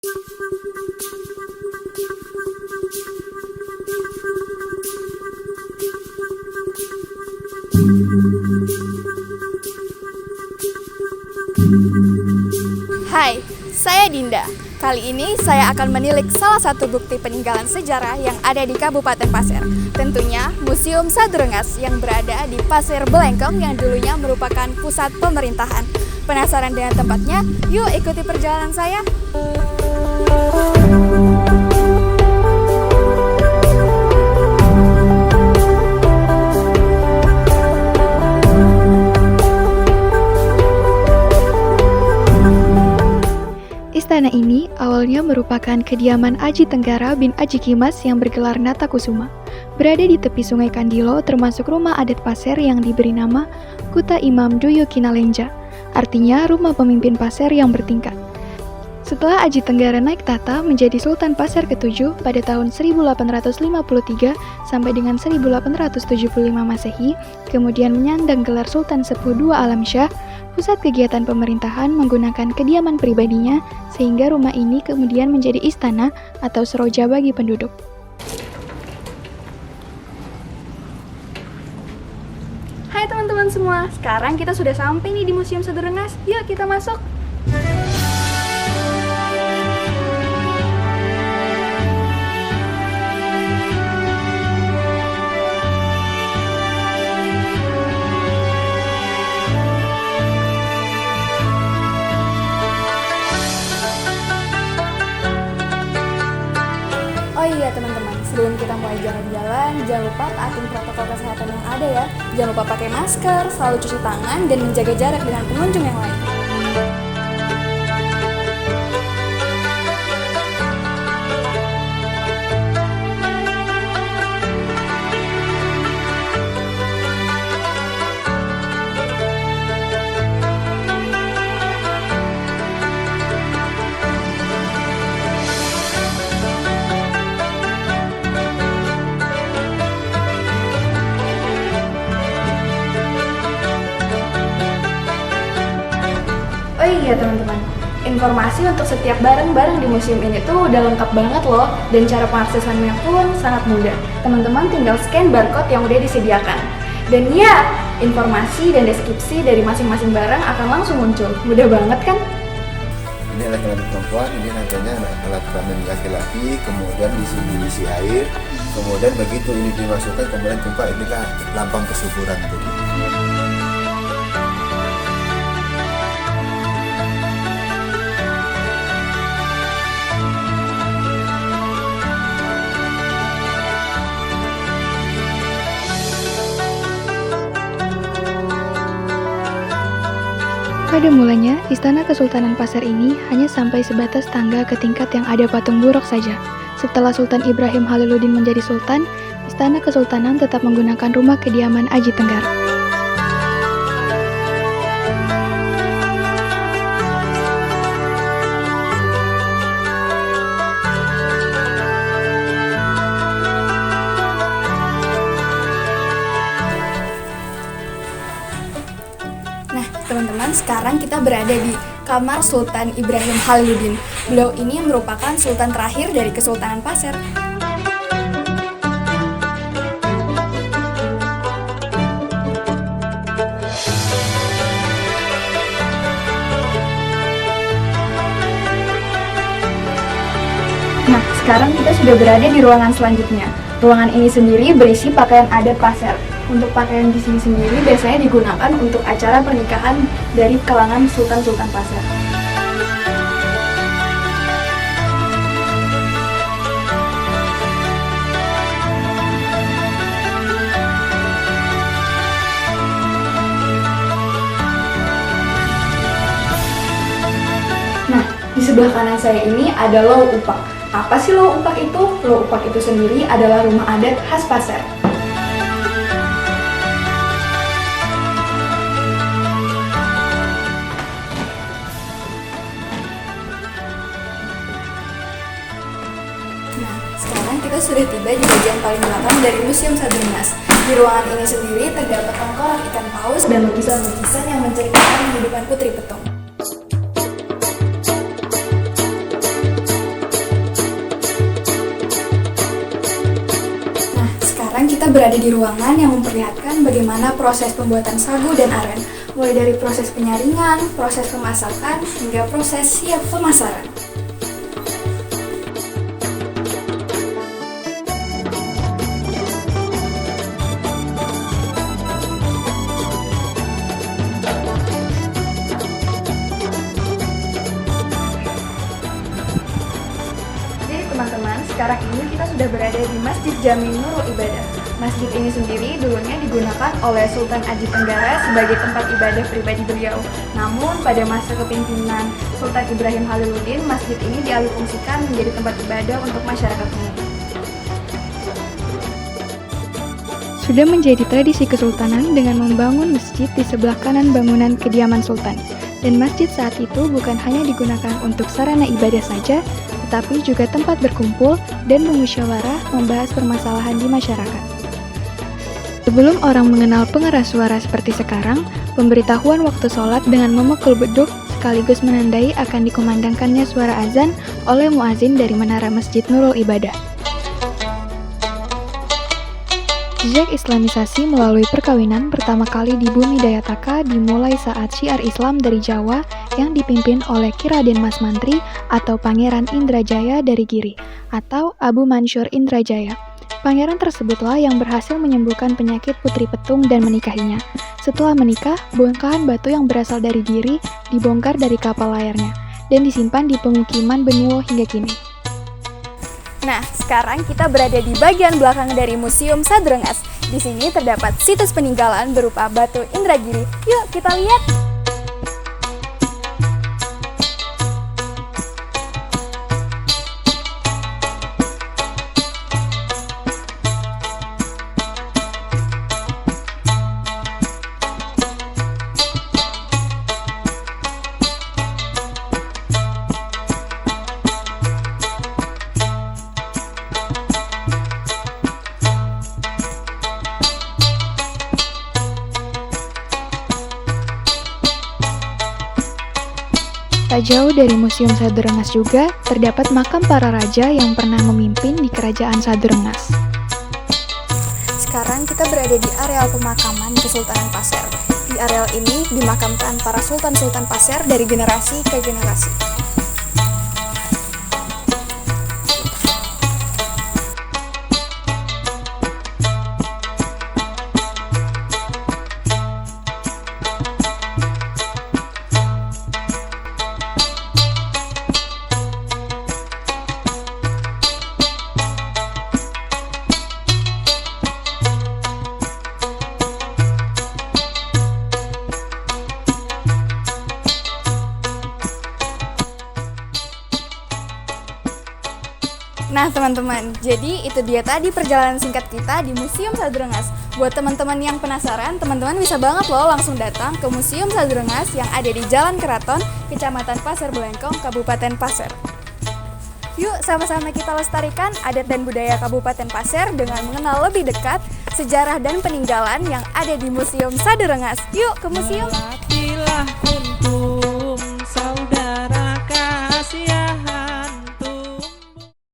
Hai, saya Dinda. Kali ini saya akan menilik salah satu bukti peninggalan sejarah yang ada di Kabupaten Pasir. Tentunya Museum Sadrengas yang berada di Pasir Belengkong yang dulunya merupakan pusat pemerintahan. Penasaran dengan tempatnya? Yuk ikuti perjalanan saya. Istana ini awalnya merupakan kediaman Aji Tenggara bin Aji Kimas yang bergelar Natakusuma. Berada di tepi Sungai Kandilo termasuk rumah adat Pasir yang diberi nama Kuta Imam Duyo Kinalenja, artinya rumah pemimpin Pasir yang bertingkat. Setelah Aji Tenggara naik tahta menjadi Sultan Pasir ke-7 pada tahun 1853 sampai dengan 1875 Masehi, kemudian menyandang gelar Sultan Sepuh II Alamsyah, pusat kegiatan pemerintahan menggunakan kediaman pribadinya sehingga rumah ini kemudian menjadi istana atau seroja bagi penduduk. Hai teman-teman semua, sekarang kita sudah sampai nih di Museum Sadrengas. Yuk kita masuk. Oh iya teman-teman, sebelum kita mulai jalan-jalan, jangan lupa taatin protokol kesehatan yang ada ya. Jangan lupa pakai masker, selalu cuci tangan, dan menjaga jarak dengan pengunjung yang lain. Oh iya teman-teman, informasi untuk setiap barang-barang di museum ini tuh udah lengkap banget loh, dan cara pengaksesannya pun sangat mudah. Teman-teman tinggal scan barcode yang udah disediakan. Dan ya, informasi dan deskripsi dari masing-masing barang akan langsung muncul. Mudah banget kan? Ini alat-alat perempuan, ini nantinya alat kelamin laki-laki, kemudian diisi air, kemudian begitu ini dimasukkan, kemudian jumpa inilah lambang kesuburan. Pada mulanya, Istana Kesultanan Pasir ini hanya sampai sebatas tangga ke tingkat yang ada patung buruk saja. Setelah Sultan Ibrahim Haliluddin menjadi sultan, Istana Kesultanan tetap menggunakan rumah kediaman Aji Tenggara. Nah, teman-teman, sekarang kita berada di Kamar Sultan Ibrahim Haliluddin. Beliau ini merupakan sultan terakhir dari Kesultanan Pasir. Nah, sekarang kita sudah berada di ruangan selanjutnya. Ruangan ini sendiri berisi pakaian adat Pasir. Untuk pakaian di sini sendiri biasanya digunakan untuk acara pernikahan dari kalangan sultan-sultan Pasir. Nah, di sebelah kanan saya ini ada Low Upak. Apa sih Low Upak itu? Low Upak itu sendiri adalah rumah adat khas Pasir. Nah, sekarang kita sudah tiba di bagian paling belakang dari Museum Sadrengas. Di ruangan ini sendiri terdapat tengkorak ikan paus dan lukisan-lukisan yang menceritakan kehidupan Putri Petung. berada di ruangan yang memperlihatkan bagaimana proses pembuatan sagu dan aren, mulai dari proses penyaringan, proses pemasakan, hingga proses siap pemasaran. Teman-teman, sekarang ini kita sudah berada di Masjid Jami Nurul Ibadah. Masjid ini sendiri dulunya digunakan oleh Sultan Aji Tenggara sebagai tempat ibadah pribadi beliau. Namun pada masa kepemimpinan Sultan Ibrahim Haliluddin, masjid ini dialihfungsikan menjadi tempat ibadah untuk masyarakat umum. Sudah menjadi tradisi kesultanan dengan membangun masjid di sebelah kanan bangunan kediaman sultan. Dan masjid saat itu bukan hanya digunakan untuk sarana ibadah saja, tetapi juga tempat berkumpul dan bermusyawarah membahas permasalahan di masyarakat. Sebelum orang mengenal pengeras suara seperti sekarang, pemberitahuan waktu sholat dengan memukul beduk sekaligus menandai akan dikumandangkannya suara azan oleh muazin dari menara Masjid Nurul Ibadah. Jejak Islamisasi melalui perkawinan pertama kali di bumi Dayataka dimulai saat syiar Islam dari Jawa yang dipimpin oleh Ki Raden Mas Mantri atau Pangeran Indrajaya dari Giri atau Abu Mansur Indrajaya. Pangeran tersebutlah yang berhasil menyembuhkan penyakit Putri Petung dan menikahinya. Setelah menikah, bongkahan batu yang berasal dari Giri dibongkar dari kapal layarnya dan disimpan di pemukiman Benuo hingga kini. Nah, sekarang kita berada di bagian belakang dari Museum Sadrengas. Di sini terdapat situs peninggalan berupa batu Indragiri. Yuk kita lihat! Tak jauh dari Museum Sadrengas juga terdapat makam para raja yang pernah memimpin di Kerajaan Sadrengas. Sekarang kita berada di areal pemakaman Kesultanan Pasir. Di areal ini dimakamkan para sultan-sultan Pasir dari generasi ke generasi. Nah teman-teman, jadi itu dia tadi perjalanan singkat kita di Museum Sadrengas. Buat teman-teman yang penasaran, teman-teman bisa banget loh langsung datang ke Museum Sadrengas yang ada di Jalan Keraton, Kecamatan Pasir Belengkong, Kabupaten Pasir. Yuk sama-sama kita lestarikan adat dan budaya Kabupaten Pasir dengan mengenal lebih dekat sejarah dan peninggalan yang ada di Museum Sadrengas. Yuk ke museum! Melatihlah untuk